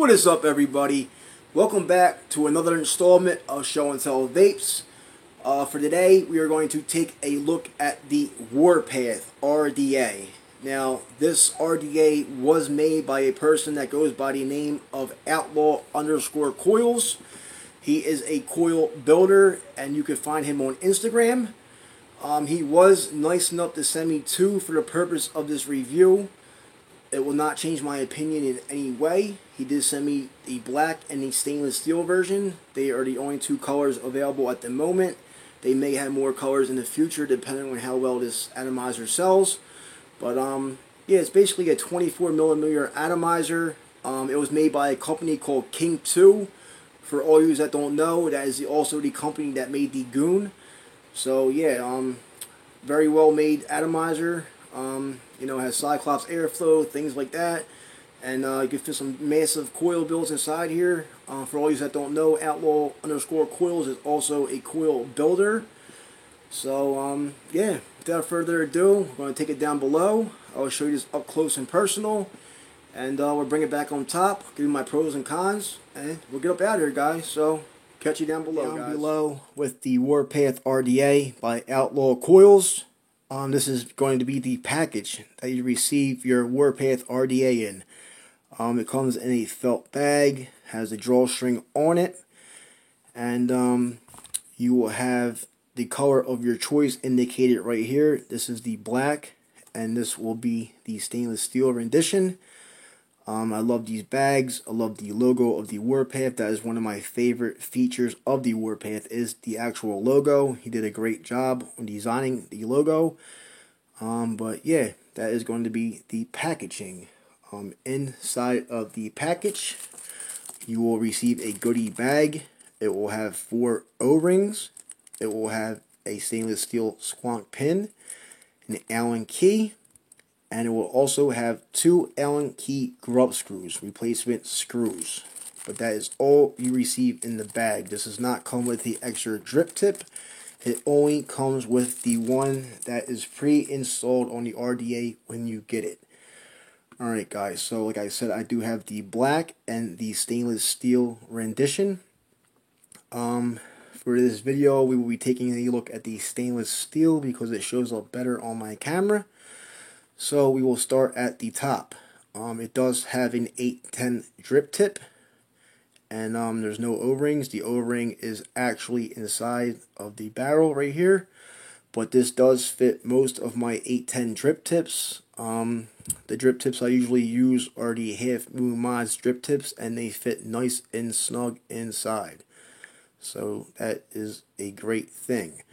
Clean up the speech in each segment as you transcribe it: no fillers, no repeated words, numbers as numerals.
What is up, everybody? Welcome back to another installment of Show and Tell Vapes. For today, we are going to take a look at the Warpath RDA. Now, this RDA was made by a person that goes by the name of Outlaw_Coils. He is a coil builder, and you can find him on Instagram. He was nice enough to send me two for the purpose of this review. It will not change my opinion in any way. He did send me the black and the stainless steel version. They are the only two colors available at the moment. They may have more colors in the future depending on how well this atomizer sells. But yeah, it's basically a 24mm atomizer. It was made by a company called King 2. For all you that don't know, that is also the company that made the Goon. So yeah, very well made atomizer. You know, has Cyclops airflow, things like that, and you can fit some massive coil builds inside here. For all you that don't know, Outlaw_Coils is also a coil builder. So yeah, without further ado, we're going to take it down below. I'll show you this up close and personal, and we'll bring it back on top, give you my pros and cons, and we'll get up out of here, guys. So catch you down below, guys. Below with the Warpath RDA by Outlaw_Coils. This is going to be the package that you receive your Warpath RDA in. It comes in a felt bag, has a drawstring on it, and you will have the color of your choice indicated right here. This is the black, and this will be the stainless steel rendition. I love these bags. I love the logo of the Warpath. That is one of my favorite features of the Warpath, is the actual logo. He did a great job on designing the logo. But yeah, that is going to be the packaging. Inside of the package, you will receive a goodie bag. It will have 4 O-rings. It will have a stainless steel squonk pin, an Allen key, and it will also have 2 Allen key grub screws, replacement screws. But that is all you receive in the bag. This does not come with the extra drip tip. It only comes with the one that is pre-installed on the RDA when you get it. Alright guys, so like I said, I do have the black and the stainless steel rendition. For this video, we will be taking a look at the stainless steel because it shows up better on my camera. So we will start at the top. It does have an 810 drip tip, and there's no O-rings. The O-ring is actually inside of the barrel right here, but this does fit most of my 810 drip tips. The drip tips I usually use are the Half Moon Mods drip tips, and they fit nice and snug inside. So that is a great thing.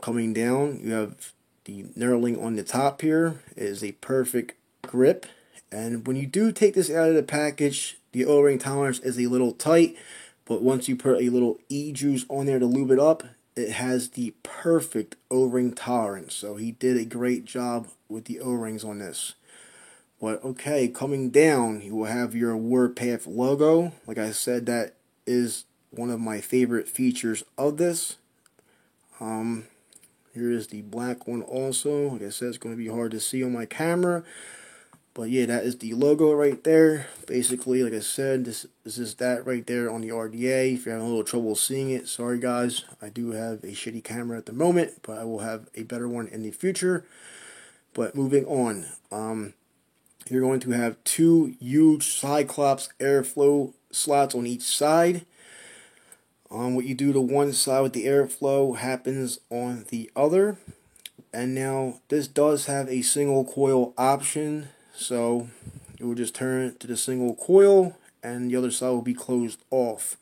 Coming down, you have the knurling on the top here. It is a perfect grip, and when you do take this out of the package, the O-ring tolerance is a little tight, but once you put a little E-juice on there to lube it up, it has the perfect O-ring tolerance. So he did a great job with the O-rings on this. But okay, coming down, you will have your Warpath logo. Like I said, that is one of my favorite features of this. Here is the black one also. Like I said, it's going to be hard to see on my camera. But yeah, that is the logo right there. Basically, like I said, this is that right there on the RDA. If you're having a little trouble seeing it, sorry guys. I do have a shitty camera at the moment, but I will have a better one in the future. But moving on. You're going to have 2 huge Cyclops airflow slots on each side. What you do to one side with the airflow happens on the other. And now this does have a single coil option, so it will just turn to the single coil and the other side will be closed off.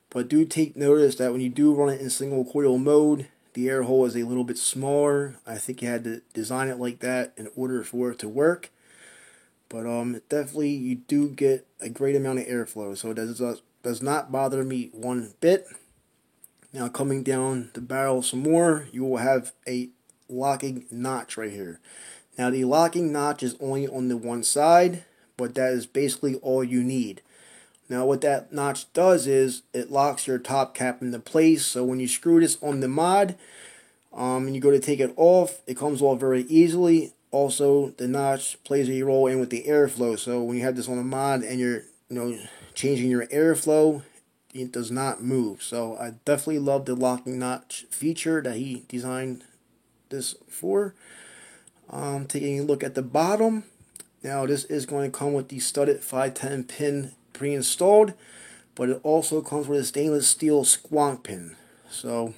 But do take notice that when you do run it in single coil mode, the air hole is a little bit smaller. I think you had to design it like that in order for it to work. But definitely you do get a great amount of airflow, so it does not bother me one bit. Now coming down the barrel some more, you will have a locking notch right here. Now the locking notch is only on the one side, but that is basically all you need. Now what that notch does is it locks your top cap into place, so when you screw this on the mod and you go to take it off, it comes off very easily. Also, the notch plays a role in with the airflow, so when you have this on a mod and you're changing your airflow. It does not move. So I definitely love the locking notch feature that he designed this for. Taking a look at the bottom. Now this is going to come with the studded 510 pin pre-installed, but it also comes with a stainless steel squonk pin. So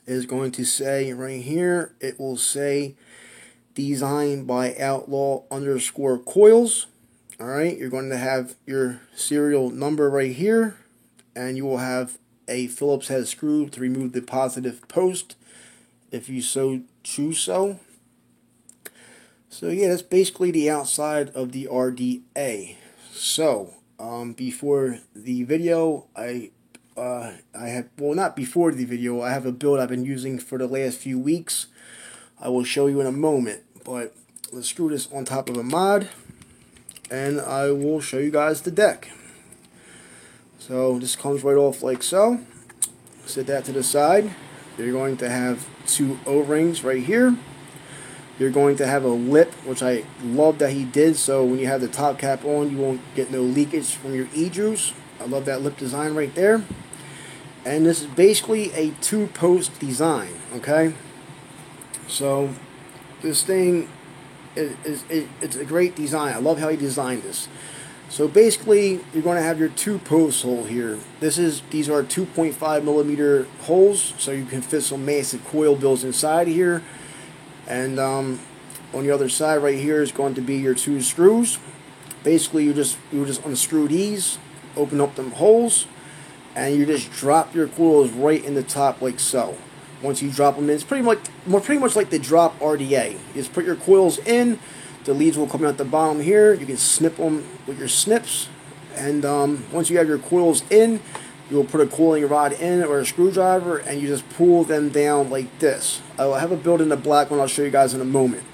it is going to say right here, it will say designed by Outlaw_Coils. Alright, you're going to have your serial number right here, and you will have a Phillips head screw to remove the positive post if you so choose so. So yeah, that's basically the outside of the RDA. So before the video, I have, well, not before the video, I have a build I've been using for the last few weeks. I will show you in a moment, but let's screw this on top of a mod, and I will show you guys the deck. So this comes right off like so. Set that to the side. You're going to have two O-rings right here. You're going to have a lip, which I love that he did, so when you have the top cap on, you won't get no leakage from your e-juice. I love that lip design right there. And this is basically a two-post design, okay? So this thing it's a great design. I love how he designed this. So basically, you're going to have your two post hole here. These are 2.5 millimeter holes, so you can fit some massive coil bills inside here. And on the other side right here is going to be your two screws. Basically, you just unscrew these, open up them holes, and you just drop your coils right in the top like so. Once you drop them in, it's pretty much like the drop RDA. You just put your coils in, the leads will come out the bottom here. You can snip them with your snips, and once you have your coils in, you will put a coiling rod in or a screwdriver, and you just pull them down like this. I will have a build in the black one I'll show you guys in a moment.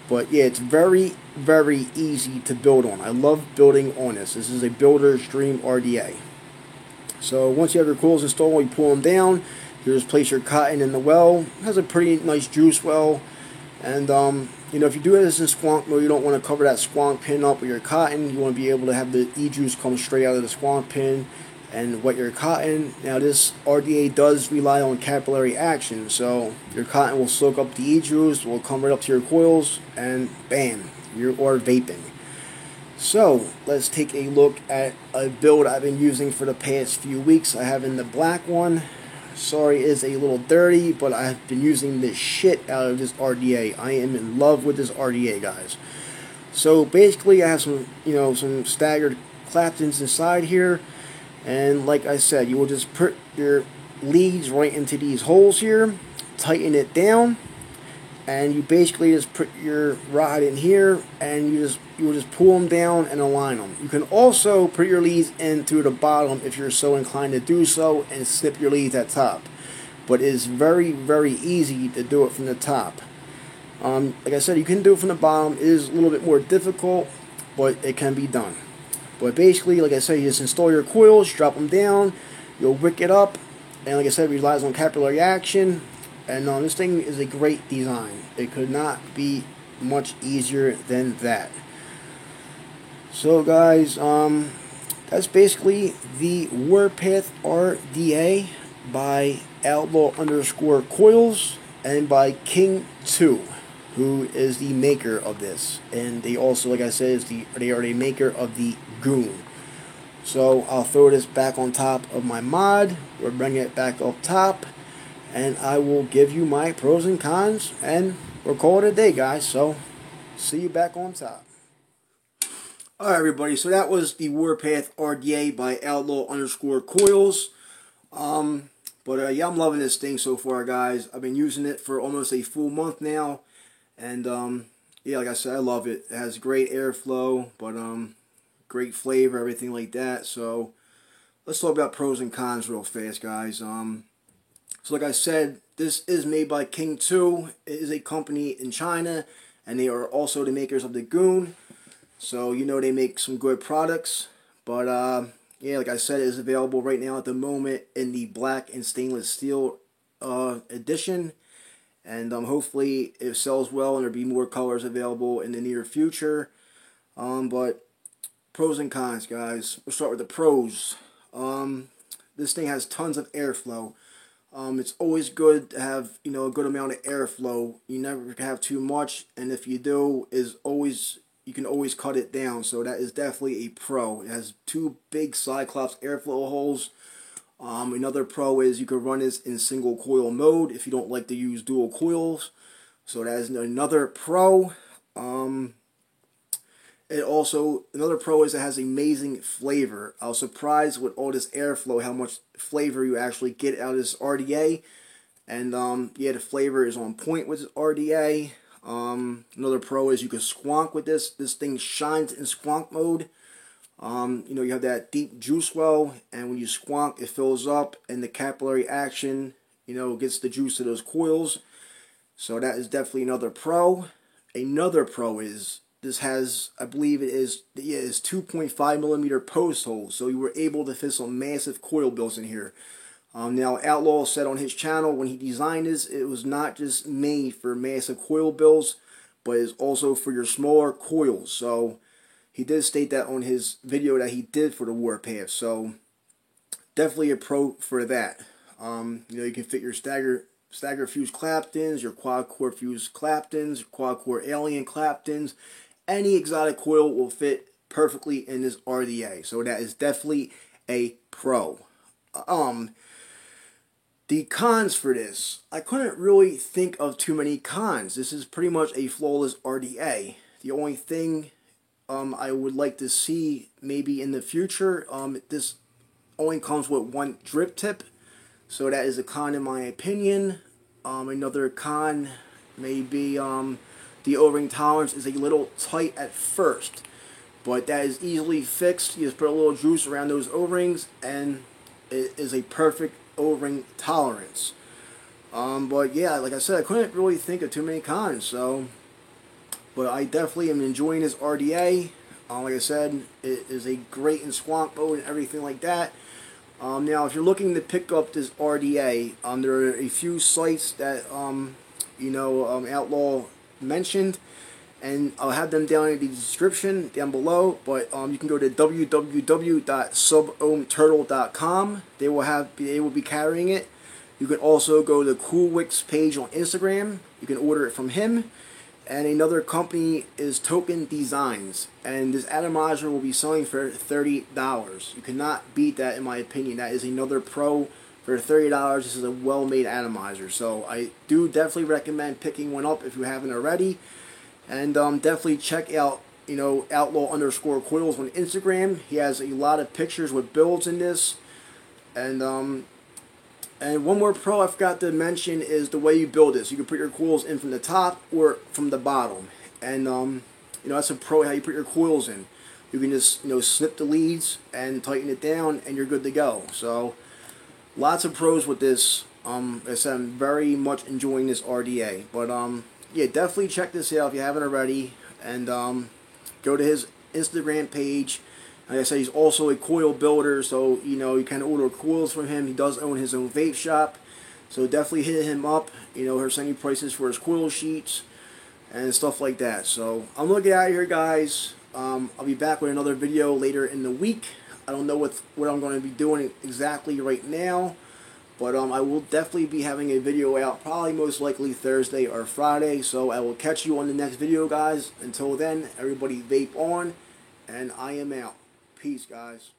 But yeah, it's very, very easy to build on. I love building on this. This is a Builder's Dream RDA. So once you have your coils installed, you pull them down. You just place your cotton in the well. It has a pretty nice juice well. And if you do this in squonk mode, you don't want to cover that squonk pin up with your cotton. You want to be able to have the e-juice come straight out of the squonk pin and wet your cotton. Now this RDA does rely on capillary action, so your cotton will soak up the e-juice, will come right up to your coils, and bam, you're vaping. So let's take a look at a build I've been using for the past few weeks. I have in the black one. Sorry, it's a little dirty, but I've been using the shit out of this RDA. I am in love with this RDA, guys. So basically, I have some staggered Claptons inside here. And like I said, you will just put your leads right into these holes here, tighten it down, and you basically just put your rod in here, and you will just pull them down and align them. You can also put your leads in through the bottom if you're so inclined to do so, and snip your leads at top. But it is very, very easy to do it from the top. Like I said, you can do it from the bottom. It is a little bit more difficult, but it can be done. But basically, like I said, you just install your coils, drop them down, you'll wick it up, and like I said, it relies on capillary action, and this thing is a great design. It could not be much easier than that. So guys, that's basically the Warpath RDA by Outlaw_Coils and by King 2. Who is the maker of this, and they also, like I said, they are the maker of the Goon. So I'll throw this back on top of my mod. We'll bring it back up top, and I will give you my pros and cons, and we'll call it a day, guys. So see you back on top. Alright, everybody, so that was the Warpath RDA by Outlaw_Coils. Yeah, I'm loving this thing so far, guys. I've been using it for almost a full month now. And, yeah, like I said, I love it. It has great airflow, but, great flavor, everything like that. So, let's talk about pros and cons real fast, guys. So, like I said, this is made by King 2. It is a company in China, and they are also the makers of the Goon. So, they make some good products. But, yeah, like I said, it is available right now at the moment in the black and stainless steel edition. And hopefully it sells well and there'll be more colors available in the near future. But Pros and cons, guys. We'll start with the pros. This thing has tons of airflow. It's always good to have, a good amount of airflow. You never have too much, and if you do, you can always cut it down. So that is definitely a pro. It has two big Cyclops airflow holes. Another pro is you can run this in single coil mode if you don't like to use dual coils. So that is another pro. Another pro is it has amazing flavor. I was surprised with all this airflow how much flavor you actually get out of this RDA. And yeah, the flavor is on point with this RDA. Another pro is you can squonk with this. This thing shines in squonk mode. You have that deep juice well, and when you squonk, it fills up, and the capillary action, gets the juice to those coils. So that is definitely another pro. Another pro is this has, I believe it is 2.5 millimeter post holes, so you were able to fit some massive coil bills in here. Now, Outlaw said on his channel when he designed this, it was not just made for massive coil bills, but it's also for your smaller coils. So he did state that on his video that he did for the Warpath. So definitely a pro for that. You can fit your stagger fuse Claptons, your quad core fuse Claptons, quad core alien Claptons. Any exotic coil will fit perfectly in this RDA. So that is definitely a pro. The cons for this, I couldn't really think of too many cons. This is pretty much a flawless RDA. The only thing I would like to see maybe in the future, this only comes with one drip tip. So that is a con in my opinion. Another con may be the O-ring tolerance is a little tight at first. But that is easily fixed. You just put a little juice around those O-rings and it is a perfect O-ring tolerance. But yeah, like I said, I couldn't really think of too many cons. But I definitely am enjoying this RDA. Like I said, it is a great in squonk mode and everything like that. Now, if you're looking to pick up this RDA, there are a few sites that Outlaw mentioned, and I'll have them down in the description down below. But you can go to www.subohmturtle.com. They will be carrying it. You can also go to Coolwick's page on Instagram. You can order it from him. And another company is Token Designs, and this atomizer will be selling for $30. You cannot beat that in my opinion. That is another pro for $30. This is a well-made atomizer, so I do definitely recommend picking one up if you haven't already. And definitely check out Outlaw_coils on Instagram. He has a lot of pictures with builds in this. And one more pro I forgot to mention is the way you build this. You can put your coils in from the top or from the bottom. And that's a pro how you put your coils in. You can just snip the leads and tighten it down and you're good to go. So lots of pros with this. Like I said, I'm very much enjoying this RDA. But yeah, definitely check this out if you haven't already. And go to his Instagram page. Like I said, he's also a coil builder, so you can order coils from him. He does own his own vape shop, so definitely hit him up. He'll send you prices for his coil sheets and stuff like that. So I'm gonna get out of here, guys. I'll be back with another video later in the week. I don't know what I'm going to be doing exactly right now, but I will definitely be having a video out, probably most likely Thursday or Friday. So I will catch you on the next video, guys. Until then, everybody vape on, and I am out. Peace, guys.